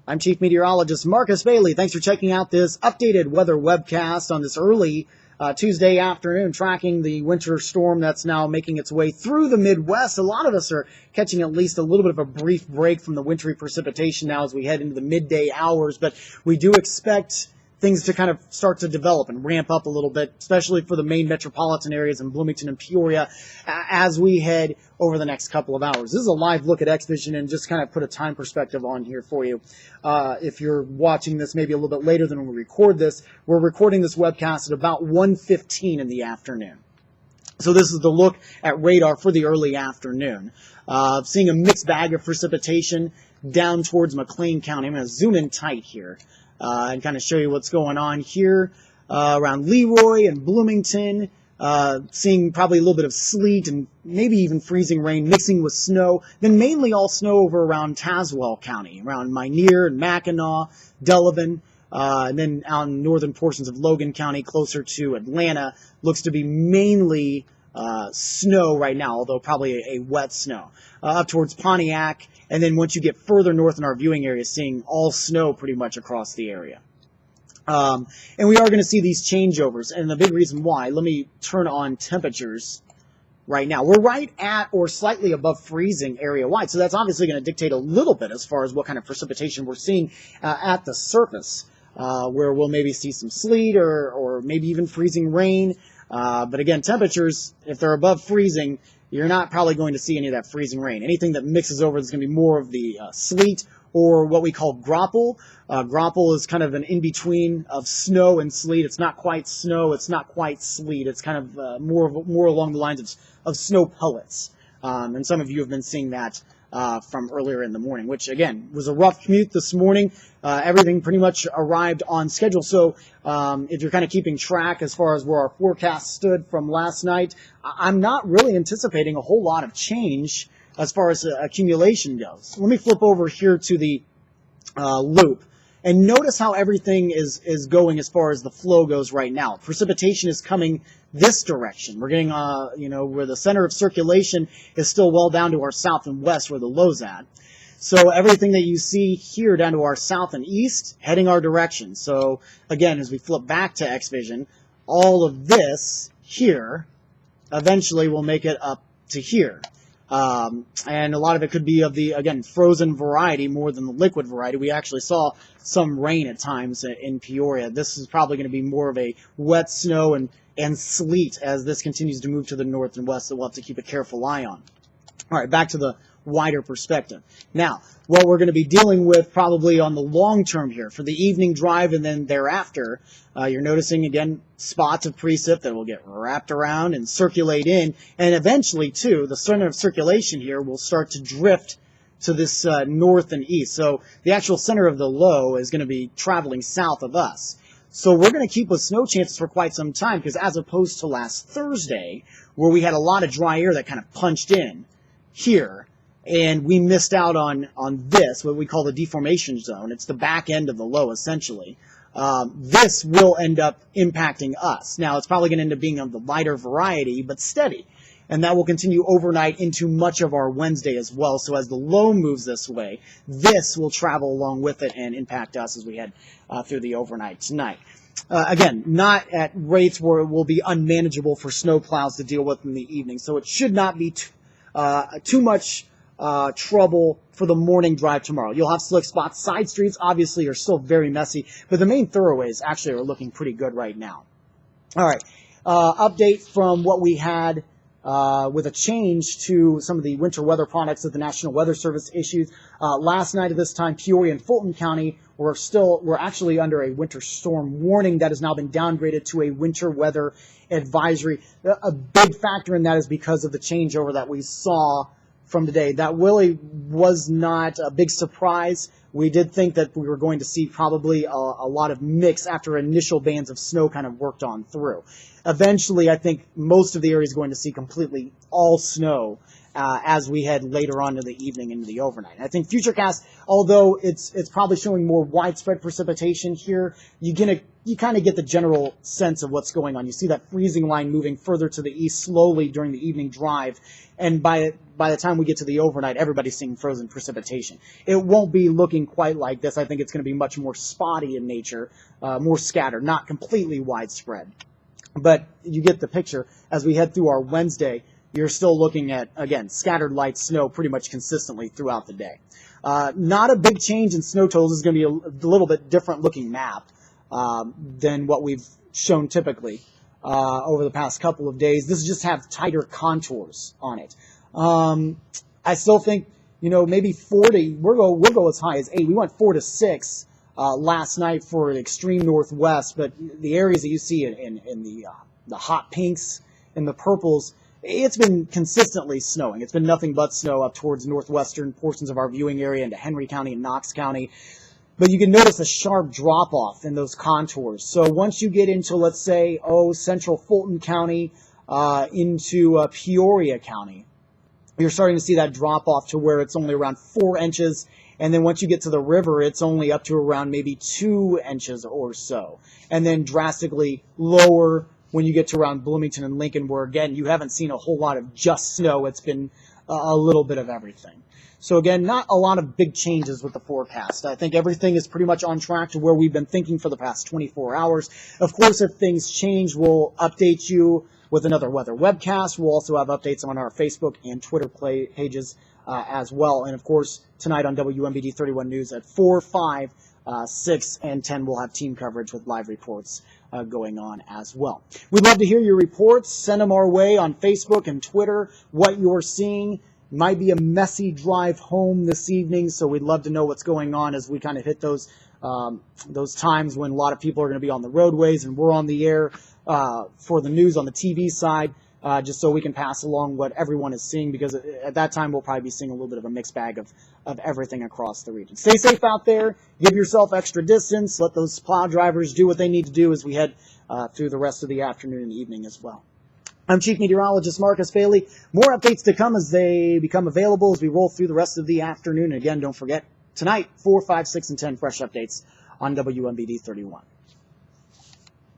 I'm Chief Meteorologist Marcus Bailey. Thanks for checking out this updated weather webcast on this early Tuesday afternoon, tracking the winter storm that's now making its way through the Midwest. A lot of us are catching at least a little bit of a brief break from the wintry precipitation now as we head into the midday hours, but we do expect things to kind of start to develop and ramp up a little bit, especially for the main metropolitan areas in Bloomington and Peoria as we head over the next couple of hours. This is a live look at Xvision and just kind of put a time perspective on here for you. If you're watching this maybe a little bit later than when we record this, we're recording this webcast at about 1:15 in the afternoon. So this is the look at radar for the early afternoon. Seeing a mixed bag of precipitation down towards McLean County. I'm going to zoom in tight here and kind of show you what's going on here around Leroy and Bloomington. Seeing probably a little bit of sleet and maybe even freezing rain mixing with snow. Then mainly all snow over around Tazewell County, around Minear and Mackinac, Delavan. And then out in northern portions of Logan County, closer to Atlanta, looks to be mainly snow right now, although probably a wet snow. Up towards Pontiac, and then once you get further north in our viewing area, seeing all snow pretty much across the area. And we are going to see these changeovers, and the big reason why, let me turn on temperatures right now. We're right at or slightly above freezing area-wide, so that's obviously going to dictate a little bit as far as what kind of precipitation we're seeing at the surface, where we'll maybe see some sleet or maybe even freezing rain. But again, temperatures, if they're above freezing, you're not probably going to see any of that freezing rain. Anything that mixes over is going to be more of the sleet or what we call grapple. Grapple is kind of an in-between of snow and sleet. It's not quite snow. It's not quite sleet. It's kind of more along the lines of snow pellets. And some of you have been seeing that from earlier in the morning, which, again, was a rough commute this morning. Everything pretty much arrived on schedule. So if you're kind of keeping track as far as where our forecast stood from last night, I'm not really anticipating a whole lot of change as far as accumulation goes. Let me flip over here to the loop. And notice how everything is going as far as the flow goes right now. Precipitation is coming this direction. We're getting, where the center of circulation is still well down to our south and west where the low's at. So everything that you see here down to our south and east, heading our direction. So again, as we flip back to Xvision, all of this here eventually will make it up to here. And a lot of it could be of the, again, frozen variety more than the liquid variety. We actually saw some rain at times in Peoria. This is probably going to be more of a wet snow and sleet as this continues to move to the north and west that we'll have to keep a careful eye on. All right, back to the wider perspective. Now, what we're going to be dealing with probably on the long term here for the evening drive and then thereafter, you're noticing, again, spots of precip that will get wrapped around and circulate in. And eventually, too, the center of circulation here will start to drift to this north and east. So the actual center of the low is going to be traveling south of us. So we're going to keep with snow chances for quite some time because as opposed to last Thursday, where we had a lot of dry air that kind of punched in here, and we missed out on this, what we call the deformation zone. It's the back end of the low, essentially. This will end up impacting us. Now, it's probably going to end up being of the lighter variety, but steady. And that will continue overnight into much of our Wednesday as well. So as the low moves this way, this will travel along with it and impact us as we head through the overnight tonight. Again, not at rates where it will be unmanageable for snow plows to deal with in the evening. So it should not be too much trouble for the morning drive tomorrow. You'll have slick spots. Side streets, obviously, are still very messy, but the main thoroughways actually are looking pretty good right now. All right, update from what we had with a change to some of the winter weather products that the National Weather Service issued. Last night at this time, Peoria and Fulton County were actually under a winter storm warning that has now been downgraded to a winter weather advisory. A big factor in that is because of the changeover that we saw from today. That really was not a big surprise. We did think that we were going to see probably a lot of mix after initial bands of snow kind of worked on through. Eventually, I think most of the area is going to see completely all snow as we head later on in the evening into the overnight. I think Futurecast, although it's probably showing more widespread precipitation here, you're going to you kind of get the general sense of what's going on. You see that freezing line moving further to the east slowly during the evening drive, and by the time we get to the overnight, everybody's seeing frozen precipitation. It won't be looking quite like this. I think it's going to be much more spotty in nature, more scattered, not completely widespread. But you get the picture. As we head through our Wednesday, you're still looking at, again, scattered light snow pretty much consistently throughout the day. Not a big change in snow totals. This is going to be a little bit different looking map than what we've shown typically over the past couple of days. This just have tighter contours on it. I still think, maybe 40. We'll go as high as 8. We went 4 to 6 last night for the extreme northwest, but the areas that you see in the hot pinks and the purples, it's been consistently snowing. It's been nothing but snow up towards northwestern portions of our viewing area into Henry County and Knox County. But you can notice a sharp drop-off in those contours. So once you get into, let's say, central Fulton County into Peoria County, you're starting to see that drop-off to where it's only around 4 inches. And then once you get to the river, it's only up to around maybe 2 inches or so. And then drastically lower when you get to around Bloomington and Lincoln, where, again, you haven't seen a whole lot of just snow. It's been a little bit of everything. So, again, not a lot of big changes with the forecast. I think everything is pretty much on track to where we've been thinking for the past 24 hours. Of course, if things change, we'll update you with another weather webcast. We'll also have updates on our Facebook and Twitter pages as well. And, of course, tonight on WMBD 31 News at 4, 5, 6, and 10, we'll have team coverage with live reports going on as well. We'd love to hear your reports. Send them our way on Facebook and Twitter, what you're seeing. Might be a messy drive home this evening, so we'd love to know what's going on as we kind of hit those times when a lot of people are going to be on the roadways and we're on the air for the news on the TV side, just so we can pass along what everyone is seeing, because at that time we'll probably be seeing a little bit of a mixed bag of everything across the region. Stay safe out there. Give yourself extra distance. Let those plow drivers do what they need to do as we head through the rest of the afternoon and evening as well. I'm Chief Meteorologist Marcus Bailey. More updates to come as they become available as we roll through the rest of the afternoon. And again, don't forget, tonight, 4, 5, 6, and 10 fresh updates on WMBD 31.